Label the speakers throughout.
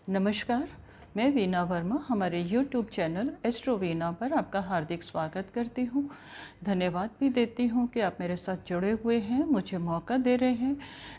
Speaker 1: नमस्कार, मैं वीना वर्मा हमारे यूट्यूब चैनल एस्ट्रो वीना पर आपका हार्दिक स्वागत करती हूँ। धन्यवाद भी देती हूँ कि आप मेरे साथ जुड़े हुए हैं, मुझे मौका दे रहे हैं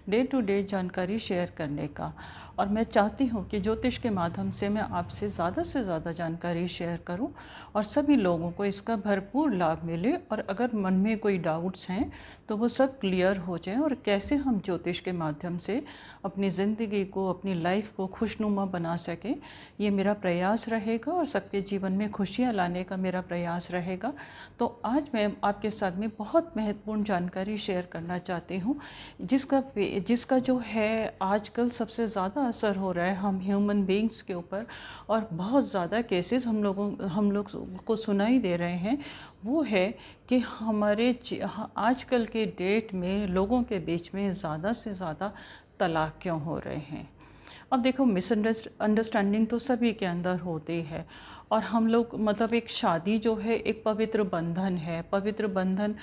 Speaker 1: डे टू डे जानकारी शेयर करने का। और मैं चाहती हूँ कि ज्योतिष के माध्यम से मैं आपसे ज़्यादा जानकारी शेयर करूँ और सभी लोगों को इसका भरपूर लाभ मिले, और अगर मन में कोई डाउट्स हैं तो वो सब क्लियर हो जाए, और कैसे हम ज्योतिष के माध्यम से अपनी ज़िंदगी को, अपनी लाइफ को खुशनुमा बना सकें, ये मेरा प्रयास रहेगा और सबके जीवन में खुशियाँ लाने का मेरा प्रयास रहेगा। तो आज मैं आपके साथ में बहुत महत्वपूर्ण जानकारी शेयर करना चाहती हूँ, जिसका जो है आजकल सबसे ज़्यादा असर हो रहा है हम ह्यूमन बीइंग्स के ऊपर, और बहुत ज़्यादा केसेस हम लोग को सुनाई दे रहे हैं। वो है कि आजकल के डेट में लोगों के बीच में ज़्यादा से ज़्यादा तलाक क्यों हो रहे हैं। अब देखो, मिसअंडरस्टैंडिंग तो सभी के अंदर होती है, और हम लोग मतलब एक शादी जो है एक पवित्र बंधन है। पवित्र बंधन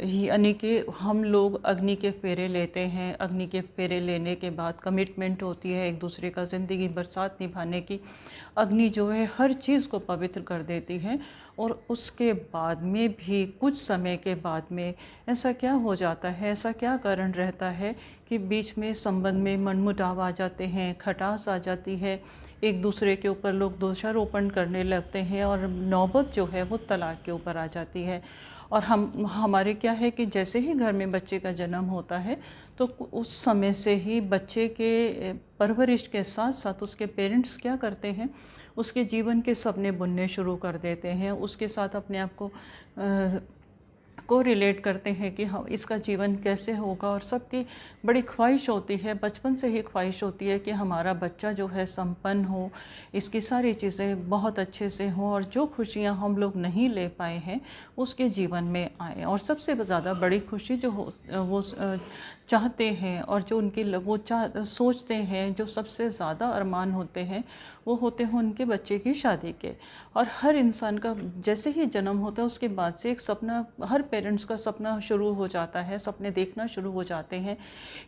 Speaker 1: यानी कि हम लोग अग्नि के फेरे लेते हैं। अग्नि के फेरे लेने के बाद कमिटमेंट होती है एक दूसरे का ज़िंदगी भर साथ निभाने की। अग्नि जो है हर चीज़ को पवित्र कर देती है, और उसके बाद में भी कुछ समय के बाद में ऐसा क्या हो जाता है, ऐसा क्या कारण रहता है कि बीच में संबंध में मनमुटाव आ जाते हैं, खटास आ जाती है, एक दूसरे के ऊपर लोग दोषारोपण करने लगते हैं, और नौबत जो है वो तलाक के ऊपर आ जाती है। और हमारे क्या है कि जैसे ही घर में बच्चे का जन्म होता है तो उस समय से ही बच्चे के परवरिश के साथ साथ उसके पेरेंट्स क्या करते हैं, उसके जीवन के सपने बुनने शुरू कर देते हैं। उसके साथ अपने आप को रिलेट करते हैं कि हाँ, इसका जीवन कैसे होगा। और सबकी बड़ी ख्वाहिश होती है, बचपन से ही ख्वाहिश होती है कि हमारा बच्चा जो है संपन्न हो, इसकी सारी चीज़ें बहुत अच्छे से हों, और जो खुशियाँ हम लोग नहीं ले पाए हैं उसके जीवन में आए। और सबसे ज़्यादा बड़ी खुशी जो हो वो चाहते हैं, और जो उनकी सोचते हैं, जो सबसे ज़्यादा अरमान होते हैं वो होते हैं उनके बच्चे की शादी के। और हर इंसान का जैसे ही जन्म होता है उसके बाद से एक सपना, हर पेरेंट्स का सपना शुरू हो जाता है, सपने देखना शुरू हो जाते हैं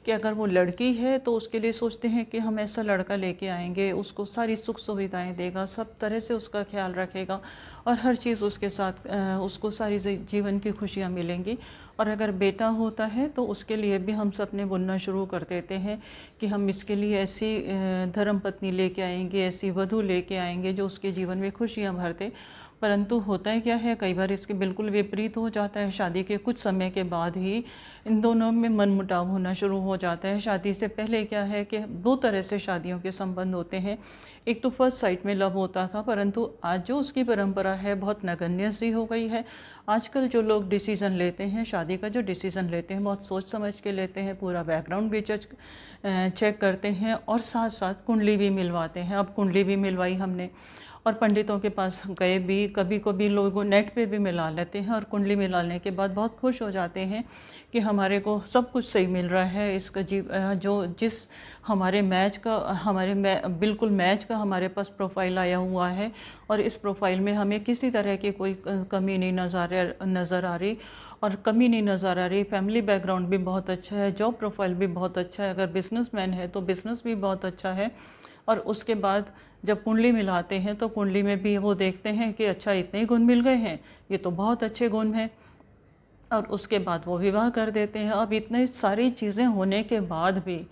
Speaker 1: कि अगर वो लड़की है तो उसके लिए सोचते हैं कि हम ऐसा लड़का लेके आएंगे, उसको सारी सुख सुविधाएं देगा, सब तरह से उसका ख्याल रखेगा, और हर चीज़ उसके साथ उसको सारी जीवन की खुशियाँ मिलेंगी। और अगर बेटा होता है तो उसके लिए भी हम सपने बुनना शुरू कर देते हैं कि हम इसके लिए ऐसी धर्मपत्नी लेके आएंगे, ऐसी वधू लेके आएंगे जो उसके जीवन में खुशियाँ भर दे। परंतु होता है क्या है, कई बार इसके बिल्कुल विपरीत हो जाता है। शादी के कुछ समय के बाद ही इन दोनों में मनमुटाव होना शुरू हो जाता है। शादी से पहले क्या है कि दो तरह से शादियों के संबंध होते हैं। एक तो फर्स्ट साइट में लव होता था, परंतु आज जो उसकी परंपरा है बहुत नगण्य सी हो गई है। आजकल जो लोग डिसीज़न लेते हैं, शादी का जो डिसीज़न लेते हैं बहुत सोच समझ के लेते हैं, पूरा बैकग्राउंड भी चेक करते हैं, और साथ साथ कुंडली भी मिलवाते हैं। अब कुंडली भी मिलवाई हमने, और पंडितों के पास गए भी, कभी कभी लोग नेट पे भी मिला लेते हैं, और कुंडली मिलाने के बाद बहुत खुश हो जाते हैं कि हमारे को सब कुछ सही मिल रहा है। इसका जो जिस हमारे मैच का बिल्कुल मैच का हमारे पास प्रोफाइल आया हुआ है, और इस प्रोफाइल में हमें किसी तरह की कोई कमी नहीं नज़र आ रही, और कमी नहीं नज़र आ रही। फैमिली बैकग्राउंड भी बहुत अच्छा है, जॉब प्रोफाइल भी बहुत अच्छा है, अगर बिजनेसमैन है तो बिज़नेस भी बहुत अच्छा है। और उसके बाद जब कुंडली मिलाते हैं तो कुंडली में भी वो देखते हैं कि अच्छा, इतने ही गुण मिल गए हैं, ये तो बहुत अच्छे गुण हैं, और उसके बाद वो विवाह कर देते हैं। अब इतनी सारी चीज़ें होने के बाद भी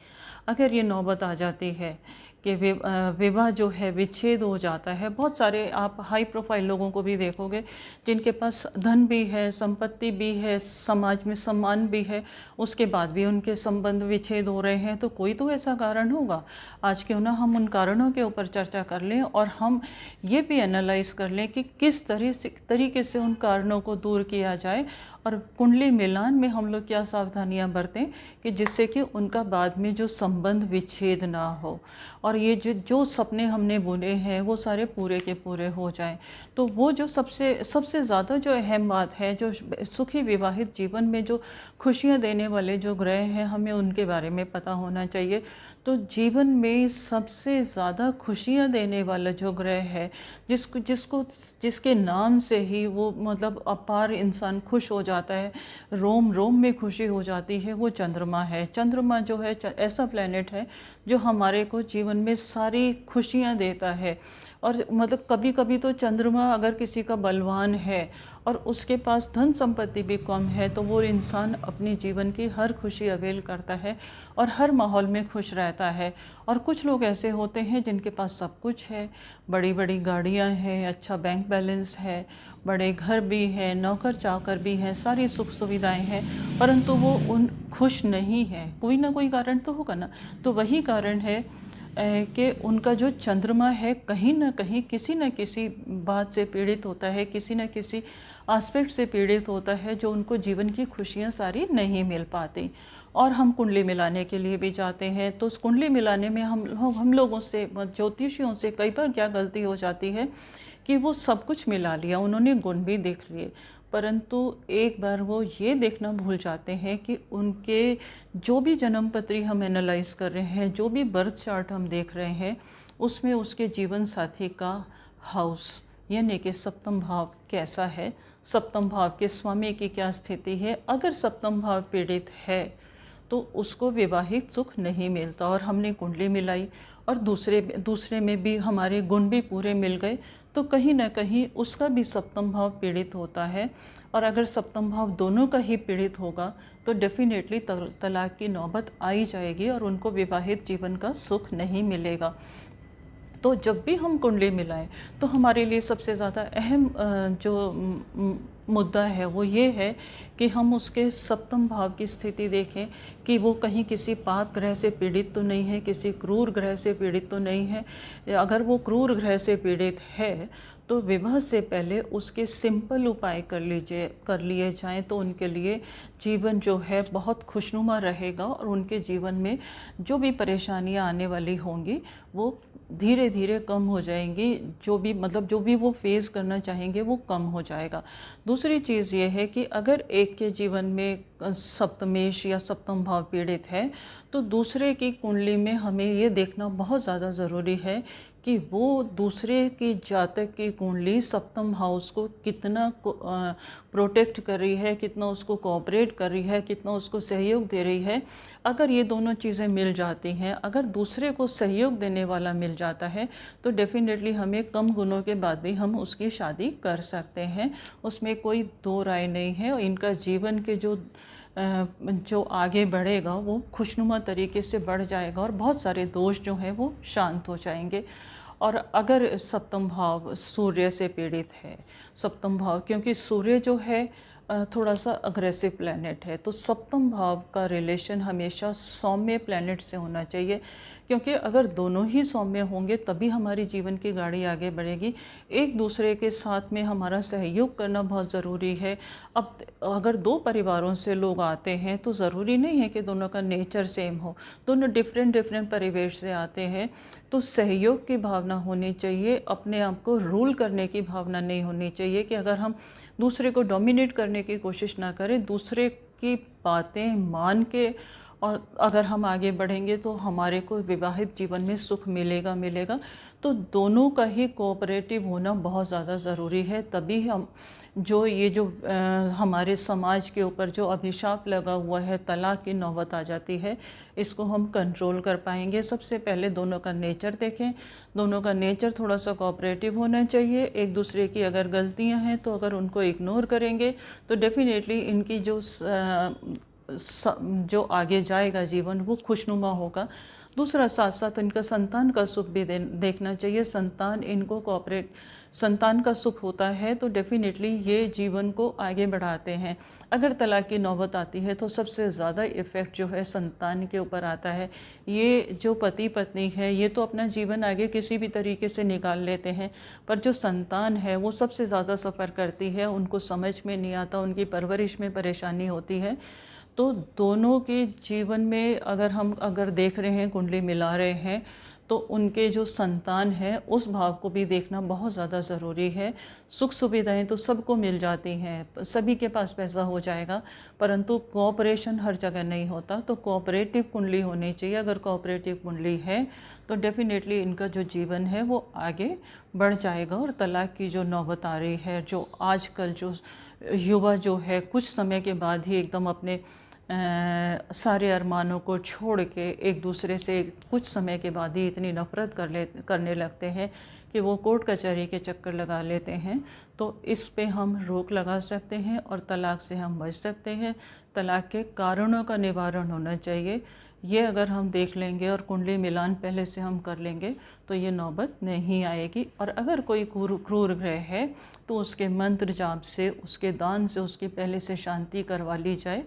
Speaker 1: अगर ये नौबत आ जाती है कि विवाह जो है विच्छेद हो जाता है। बहुत सारे आप हाई प्रोफाइल लोगों को भी देखोगे जिनके पास धन भी है, संपत्ति भी है, समाज में सम्मान भी है, उसके बाद भी उनके संबंध विच्छेद हो रहे हैं। तो कोई तो ऐसा कारण होगा। आज क्यों ना हम उन कारणों के ऊपर चर्चा कर लें, और हम ये भी एनालाइज कर लें कि किस तरीके से उन कारणों को दूर किया जाए, और कुंडली मिलान में हम लोग क्या सावधानियां बरतें कि जिससे कि उनका बाद में जो संबंध विच्छेद ना हो, और ये जो सपने हमने बुने हैं वो सारे पूरे के पूरे हो जाएं। तो वो जो सबसे सबसे ज़्यादा जो अहम बात है, जो सुखी विवाहित जीवन में जो खुशियां देने वाले जो ग्रह हैं, हमें उनके बारे में पता होना चाहिए। तो जीवन में सबसे ज़्यादा खुशियाँ देने वाला जो ग्रह है, जिसको जिसको जिसके नाम से ही वो मतलब अपार इंसान खुश हो जाता है, रोम रोम में खुशी हो जाती है, वो चंद्रमा है। चंद्रमा जो है ऐसा प्लेनेट है जो हमारे को जीवन में सारी खुशियाँ देता है। और मतलब कभी कभी तो चंद्रमा अगर किसी का बलवान है और उसके पास धन संपत्ति भी कम है, तो वो इंसान अपने जीवन की हर खुशी अवेल करता है और हर माहौल में खुश रहता है। और कुछ लोग ऐसे होते हैं जिनके पास सब कुछ है, बड़ी बड़ी गाड़ियां हैं, अच्छा बैंक बैलेंस है, बड़े घर भी हैं, नौकर चाकर भी हैं, सारी सुख सुविधाएं हैं, परंतु वो उन खुश नहीं है। कोई ना कोई कारण तो होगा ना। तो वही कारण है कि उनका जो चंद्रमा है कहीं ना कहीं किसी न किसी बात से पीड़ित होता है, किसी न किसी एस्पेक्ट से पीड़ित होता है, जो उनको जीवन की खुशियाँ सारी नहीं मिल पाती। और हम कुंडली मिलाने के लिए भी जाते हैं, तो उस कुंडली मिलाने में हम लोगों से, ज्योतिषियों से कई बार क्या गलती हो जाती है कि वो सब कुछ मिला लिया, उन्होंने गुण भी देख लिए, परंतु एक बार वो ये देखना भूल जाते हैं कि उनके जो भी जन्म पत्री हम एनालाइज कर रहे हैं, जो भी बर्थ चार्ट हम देख रहे हैं, उसमें उसके जीवन साथी का हाउस यानी कि सप्तम भाव कैसा है, सप्तम भाव के स्वामी की क्या स्थिति है। अगर सप्तम भाव पीड़ित है तो उसको विवाहित सुख नहीं मिलता। और हमने कुंडली मिलाई और दूसरे में भी हमारे गुण भी पूरे मिल गए, तो कहीं ना कहीं उसका भी सप्तम भाव पीड़ित होता है। और अगर सप्तम भाव दोनों का ही पीड़ित होगा तो डेफिनेटली तलाक की नौबत आई जाएगी और उनको विवाहित जीवन का सुख नहीं मिलेगा। तो जब भी हम कुंडली मिलाएं तो हमारे लिए सबसे ज़्यादा अहम जो मुद्दा है वो ये है कि हम उसके सप्तम भाव की स्थिति देखें कि वो कहीं किसी पाप ग्रह से पीड़ित तो नहीं है, किसी क्रूर ग्रह से पीड़ित तो नहीं है। अगर वो क्रूर ग्रह से पीड़ित है तो विवाह से पहले उसके सिंपल उपाय कर लिए जाएं तो उनके लिए जीवन जो है बहुत खुशनुमा रहेगा और उनके जीवन में जो भी परेशानियां आने वाली होंगी वो धीरे धीरे कम हो जाएंगी। जो भी वो फेस करना चाहेंगे वो कम हो जाएगा। दूसरी चीज़ ये है कि अगर एक के जीवन में सप्तमेश या सप्तम भाव पीड़ित है तो दूसरे की कुंडली में हमें ये देखना बहुत ज़्यादा ज़रूरी है कि वो दूसरे की जातक की कुंडली सप्तम हाउस को कितना प्रोटेक्ट कर रही है, कितना उसको कोऑपरेट कर रही है, कितना उसको सहयोग दे रही है। अगर ये दोनों चीज़ें मिल जाती हैं, अगर दूसरे को सहयोग देने वाला मिल जाता है तो डेफिनेटली हमें कम गुणों के बाद भी हम उसकी शादी कर सकते हैं, उसमें कोई दो राय नहीं है। इनका जीवन के जो आगे बढ़ेगा वो खुशनुमा तरीके से बढ़ जाएगा और बहुत सारे दोष जो हैं वो शांत हो जाएंगे। और अगर सप्तम भाव सूर्य से पीड़ित है, सप्तम भाव क्योंकि सूर्य जो है थोड़ा सा अग्रेसिव प्लैनेट है, तो सप्तम भाव का रिलेशन हमेशा सौम्य प्लैनेट से होना चाहिए, क्योंकि अगर दोनों ही सौम्य होंगे तभी हमारी जीवन की गाड़ी आगे बढ़ेगी। एक दूसरे के साथ में हमारा सहयोग करना बहुत ज़रूरी है। अब अगर दो परिवारों से लोग आते हैं तो ज़रूरी नहीं है कि दोनों का नेचर सेम हो, दोनों डिफरेंट डिफरेंट परिवेश से आते हैं, तो सहयोग की भावना होनी चाहिए, अपने आप को रूल करने की भावना नहीं होनी चाहिए कि अगर हम दूसरे को डोमिनेट करने की कोशिश ना करें, दूसरे की बातें मान के और अगर हम आगे बढ़ेंगे तो हमारे को विवाहित जीवन में सुख मिलेगा। तो दोनों का ही कोऑपरेटिव होना बहुत ज़्यादा ज़रूरी है, तभी हम जो हमारे समाज के ऊपर जो अभिशाप लगा हुआ है, तलाक की नौबत आ जाती है, इसको हम कंट्रोल कर पाएंगे। सबसे पहले दोनों का नेचर देखें, दोनों का नेचर थोड़ा सा कोऑपरेटिव होना चाहिए। एक दूसरे की अगर गलतियां हैं तो अगर उनको इग्नोर करेंगे तो डेफिनेटली इनकी जो आगे जाएगा जीवन वो खुशनुमा होगा। दूसरा, साथ साथ इनका संतान का सुख भी देखना चाहिए। संतान का सुख होता है तो डेफिनेटली ये जीवन को आगे बढ़ाते हैं। अगर तलाक की नौबत आती है तो सबसे ज़्यादा इफ़ेक्ट जो है संतान के ऊपर आता है। ये जो पति पत्नी है ये तो अपना जीवन आगे किसी भी तरीके से निकाल लेते हैं, पर जो संतान है वो सबसे ज़्यादा सफ़र करती है, उनको समझ में नहीं आता, उनकी परवरिश में परेशानी होती है। तो दोनों के जीवन में अगर देख रहे हैं, कुंडली मिला रहे हैं, तो उनके जो संतान है उस भाव को भी देखना बहुत ज़्यादा ज़रूरी है। सुख सुविधाएं तो सबको मिल जाती हैं, सभी के पास पैसा हो जाएगा, परंतु कोऑपरेशन हर जगह नहीं होता। तो कोऑपरेटिव कुंडली होनी चाहिए। अगर कोऑपरेटिव कुंडली है तो डेफिनेटली इनका जो जीवन है वो आगे बढ़ जाएगा। और तलाक की जो नौबत आ रही है, जो आजकल जो युवा जो है कुछ समय के बाद ही एकदम अपने सारे अरमानों को छोड़ के एक दूसरे से कुछ समय के बाद ही इतनी नफ़रत करने लगते हैं कि वो कोर्ट कचहरी के चक्कर लगा लेते हैं। तो इस पे हम रोक लगा सकते हैं और तलाक से हम बच सकते हैं। तलाक के कारणों का निवारण होना चाहिए। ये अगर हम देख लेंगे और कुंडली मिलान पहले से हम कर लेंगे तो ये नौबत नहीं आएगी। और अगर कोई क्रूर ग्रह है तो उसके मंत्र जाप से, उसके दान से उसकी पहले से शांति करवा ली जाए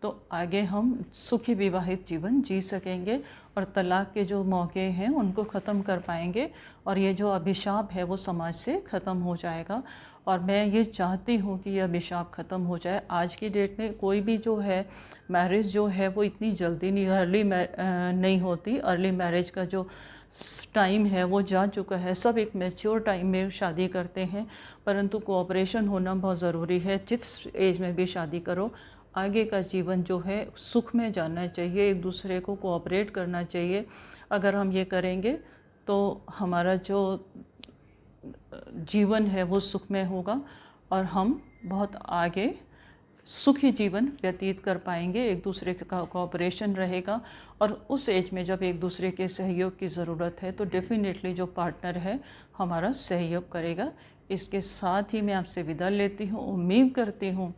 Speaker 1: तो आगे हम सुखी विवाहित जीवन जी सकेंगे और तलाक के जो मौके हैं उनको ख़त्म कर पाएंगे और ये जो अभिशाप है वो समाज से ख़त्म हो जाएगा। और मैं ये चाहती हूँ कि ये अभिशाप ख़त्म हो जाए। आज की डेट में कोई भी जो है मैरिज जो है वो इतनी जल्दी नहीं नहीं होती। अर्ली मैरिज का जो टाइम है वो जा चुका है। सब एक मैच्योर टाइम में शादी करते हैं, परंतु कोऑपरेशन होना बहुत ज़रूरी है। जिस एज में भी शादी करो, आगे का जीवन जो है सुख में जाना चाहिए, एक दूसरे को कोऑपरेट करना चाहिए। अगर हम ये करेंगे तो हमारा जो जीवन है वो सुखमय होगा और हम बहुत आगे सुखी जीवन व्यतीत कर पाएंगे। एक दूसरे का कोऑपरेशन रहेगा और उस एज में जब एक दूसरे के सहयोग की ज़रूरत है तो डेफिनेटली जो पार्टनर है हमारा सहयोग करेगा। इसके साथ ही मैं आपसे विदा लेती हूँ। उम्मीद करती हूँ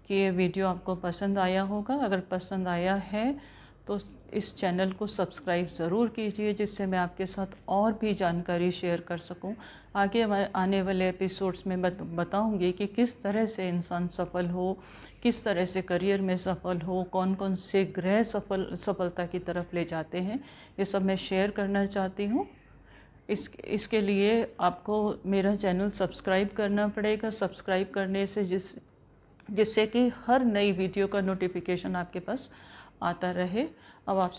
Speaker 1: कि ये वीडियो आपको पसंद आया होगा। अगर पसंद आया है तो इस चैनल को सब्सक्राइब ज़रूर कीजिए, जिससे मैं आपके साथ और भी जानकारी शेयर कर सकूं। आगे आने वाले एपिसोड्स में बताऊंगी कि किस तरह से इंसान सफल हो, किस तरह से करियर में सफल हो, कौन कौन से ग्रह सफलता की तरफ ले जाते हैं, ये सब मैं शेयर करना चाहती हूँ। इसके लिए आपको मेरा चैनल सब्सक्राइब करना पड़ेगा। सब्सक्राइब करने से जिससे कि हर नई वीडियो का नोटिफिकेशन आपके पास आता रहे। अब आप